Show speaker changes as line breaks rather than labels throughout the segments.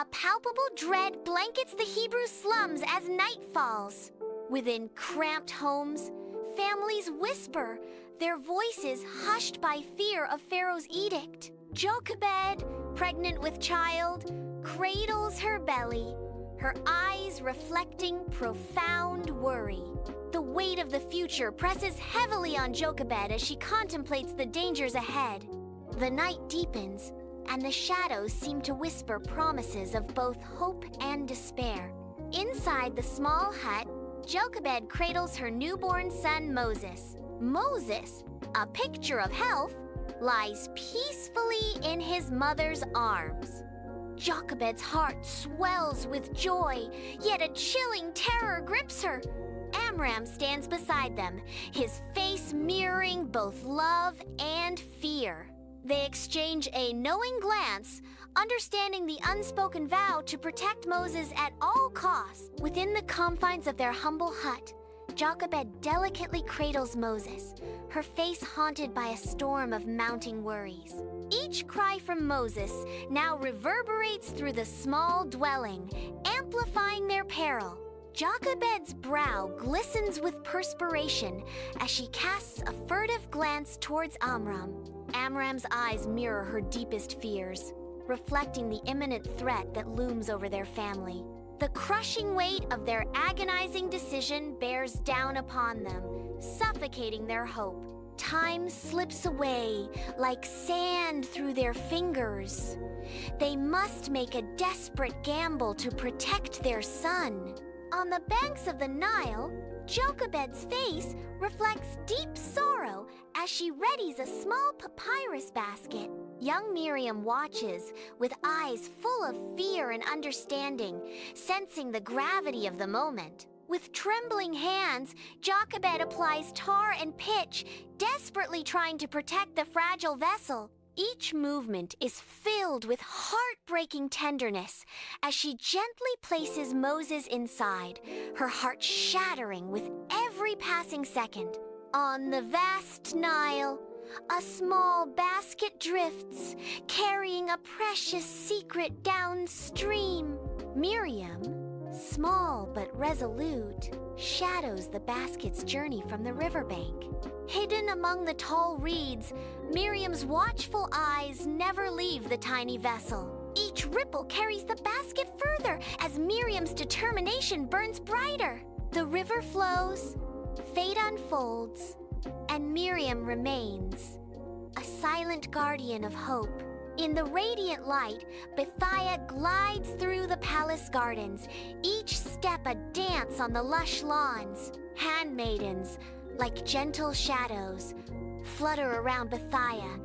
A palpable dread blankets the Hebrew slums as night falls. Within cramped homes, families whisper, their voices hushed by fear of Pharaoh's edict. Jochebed, pregnant with child, cradles her belly, her eyes reflecting profound worry. The weight of the future presses heavily on Jochebed as she contemplates the dangers ahead. The night deepens, and the shadows seem to whisper promises of both hope and despair. Inside the small hut, Jochebed cradles her newborn son Moses. Moses, a picture of health, lies peacefully in his mother's arms. Jochebed's heart swells with joy, yet a chilling terror grips her. Amram stands beside them, his face mirroring both love and fear. They exchange a knowing glance, understanding the unspoken vow to protect Moses at all costs. Within the confines of their humble hut, Jochebed delicately cradles Moses, her face haunted by a storm of mounting worries. Each cry from Moses now reverberates through the small dwelling, amplifying their peril. Jochebed's brow glistens with perspiration as she casts a furtive glance towards Amram. Amram's eyes mirror her deepest fears, reflecting the imminent threat that looms over their family. The crushing weight of their agonizing decision bears down upon them, suffocating their hope. Time slips away like sand through their fingers. They must make a desperate gamble to protect their son. On the banks of the Nile, Jochebed's face reflects deep sorrow as she readies a small papyrus basket. Young Miriam watches with eyes full of fear and understanding, sensing the gravity of the moment. With trembling hands, Jochebed applies tar and pitch, desperately trying to protect the fragile vessel. Each movement is filled with heartbreaking tenderness as she gently places Moses inside, her heart shattering with every passing second. On the vast Nile, a small basket drifts, carrying a precious secret downstream. Miriam, small but resolute, shadows the basket's journey from the riverbank. Hidden among the tall reeds, Miriam's watchful eyes never leave the tiny vessel. Each ripple carries the basket further as Miriam's determination burns brighter. The river flows, fate unfolds, and Miriam remains, a silent guardian of hope. In the radiant light, Bethiah glides through the palace gardens, each step a dance on the lush lawns. Handmaidens, like gentle shadows, flutter around Bethiah,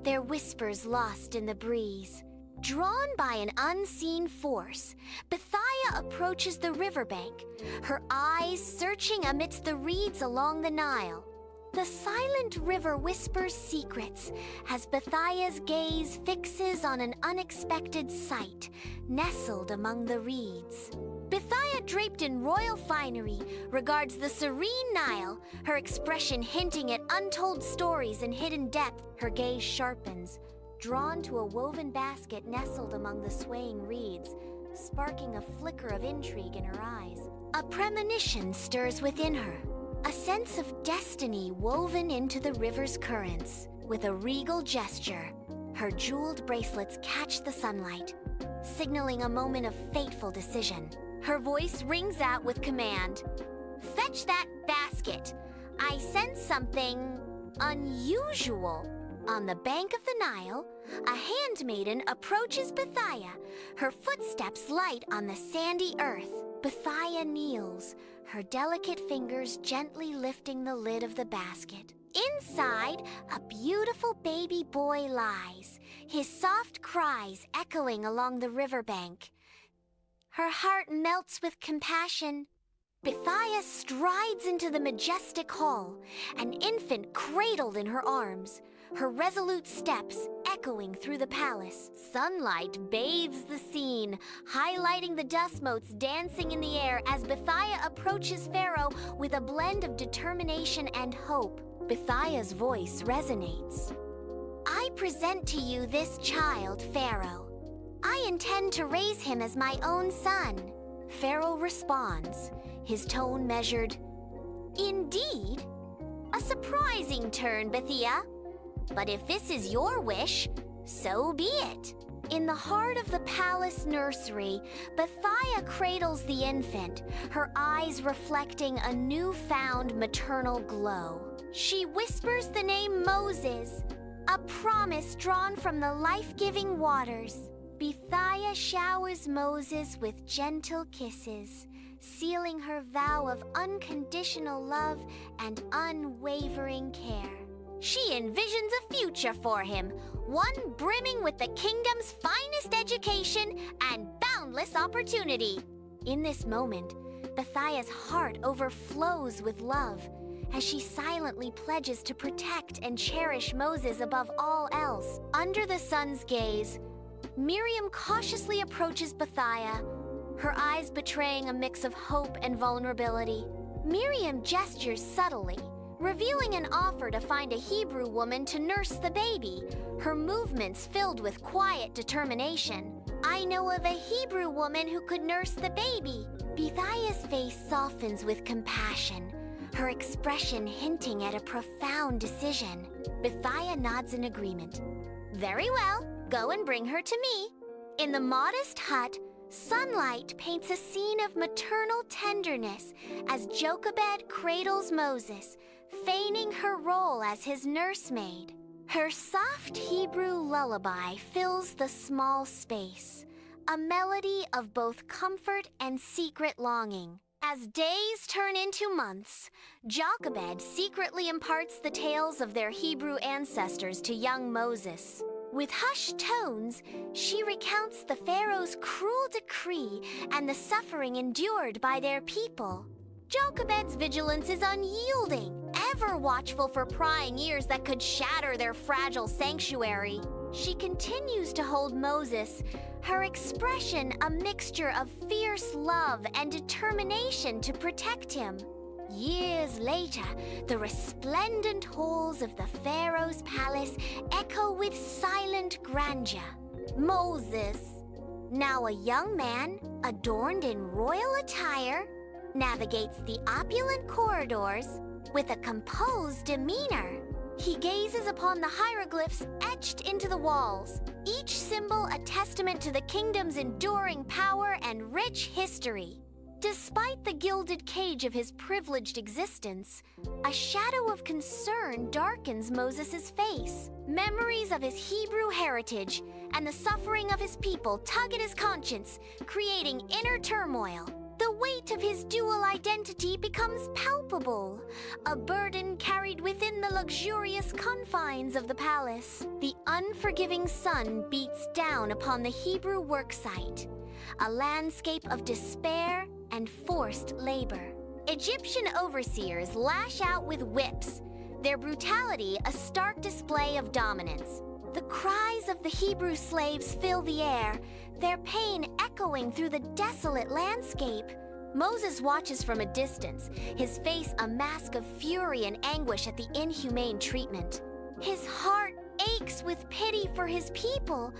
their whispers lost in the breeze. Drawn by an unseen force, Bethiah approaches the riverbank, her eyes searching amidst the reeds along the Nile. The silent river whispers secrets as Bethiah's gaze fixes on an unexpected sight nestled among the reeds. Bethiah, draped in royal finery, regards the serene Nile, her expression hinting at untold stories and hidden depth. Her gaze sharpens, drawn to a woven basket nestled among the swaying reeds, sparking a flicker of intrigue in her eyes. A premonition stirs within her, a sense of destiny woven into the river's currents. With a regal gesture, her jeweled bracelets catch the sunlight, signaling a moment of fateful decision. Her voice rings out with command. "Fetch that basket. I sense something unusual." On the bank of the Nile, a handmaiden approaches Bethiah, her footsteps light on the sandy earth. Bethiah kneels, her delicate fingers gently lifting the lid of the basket. Inside, a beautiful baby boy lies, his soft cries echoing along the riverbank. Her heart melts with compassion. Bethiah strides into the majestic hall, an infant cradled in her arms, her resolute steps echoing through the palace. Sunlight bathes the scene, highlighting the dust motes dancing in the air as Bethiah approaches Pharaoh with a blend of determination and hope. Bethiah's voice resonates. "I present to you this child, Pharaoh. I intend to raise him as my own son. Pharaoh responds, his tone measured. Indeed? A surprising turn, Bethia. But if this is your wish, so be it. In the heart of the palace nursery, Bethia cradles the infant, her eyes reflecting a newfound maternal glow. She whispers the name Moses, a promise drawn from the life-giving waters. Bethia showers Moses with gentle kisses, sealing her vow of unconditional love and unwavering care. She envisions a future for him, one brimming with the kingdom's finest education and boundless opportunity. In this moment, Bethia's heart overflows with love as she silently pledges to protect and cherish Moses above all else. Under the sun's gaze, Miriam cautiously approaches Bethia, her eyes betraying a mix of hope and vulnerability. Miriam gestures subtly, revealing an offer to find a Hebrew woman to nurse the baby, her movements filled with quiet determination. I know of a Hebrew woman who could nurse the baby. Bethia's face softens with compassion, her expression hinting at a profound decision. Bethia nods in agreement. Very well, go and bring her to me. In the modest hut, sunlight paints a scene of maternal tenderness as Jochebed cradles Moses, feigning her role as his nursemaid. Her soft Hebrew lullaby fills the small space, a melody of both comfort and secret longing. As days turn into months, Jochebed secretly imparts the tales of their Hebrew ancestors to young Moses. With hushed tones, she recounts the Pharaoh's cruel decree and the suffering endured by their people. Jochebed's vigilance is unyielding, ever watchful for prying ears that could shatter their fragile sanctuary. She continues to hold Moses, her expression a mixture of fierce love and determination to protect him. Years later, the resplendent halls of the Pharaoh's palace echo with silent grandeur. Moses, now a young man adorned in royal attire, navigates the opulent corridors with a composed demeanor. He gazes upon the hieroglyphs etched into the walls, each symbol a testament to the kingdom's enduring power and rich history. Despite the gilded cage of his privileged existence, a shadow of concern darkens Moses' face. Memories of his Hebrew heritage and the suffering of his people tug at his conscience, creating inner turmoil. The weight of his dual identity becomes palpable, a burden carried within the luxurious confines of the palace. The unforgiving sun beats down upon the Hebrew worksite, a landscape of despair and forced labor. Egyptian overseers lash out with whips, their brutality a stark display of dominance. The cries of the Hebrew slaves fill the air, their pain echoing through the desolate landscape. Moses watches from a distance, his face a mask of fury and anguish at the inhumane treatment. His heart aches with pity for his people,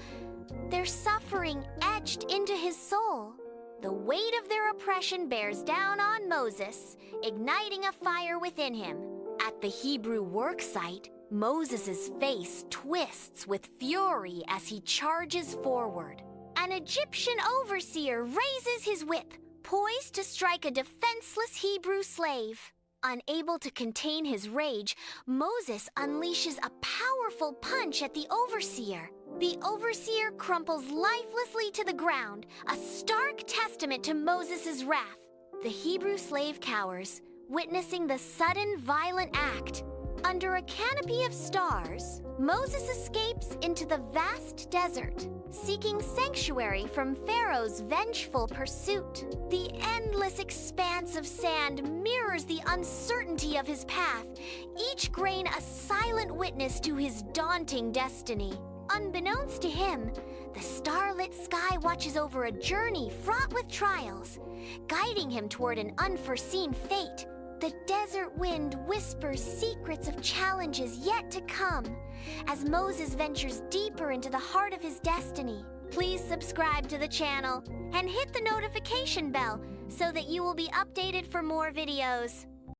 their suffering etched into his soul. The weight of their oppression bears down on Moses, igniting a fire within him. At the Hebrew worksite, Moses' face twists with fury as he charges forward. An Egyptian overseer raises his whip, poised to strike a defenseless Hebrew slave. Unable to contain his rage, Moses unleashes a powerful punch at the overseer. The overseer crumples lifelessly to the ground, a stark testament to Moses' wrath. The Hebrew slave cowers, witnessing the sudden violent act. Under a canopy of stars, Moses escapes into the vast desert, seeking sanctuary from Pharaoh's vengeful pursuit. The endless expanse of sand mirrors the uncertainty of his path, each grain a silent witness to his daunting destiny. Unbeknownst to him, the starlit sky watches over a journey fraught with trials, guiding him toward an unforeseen fate. The desert wind whispers secrets of challenges yet to come as Moses ventures deeper into the heart of his destiny. Please subscribe to the channel and hit the notification bell so that you will be updated for more videos.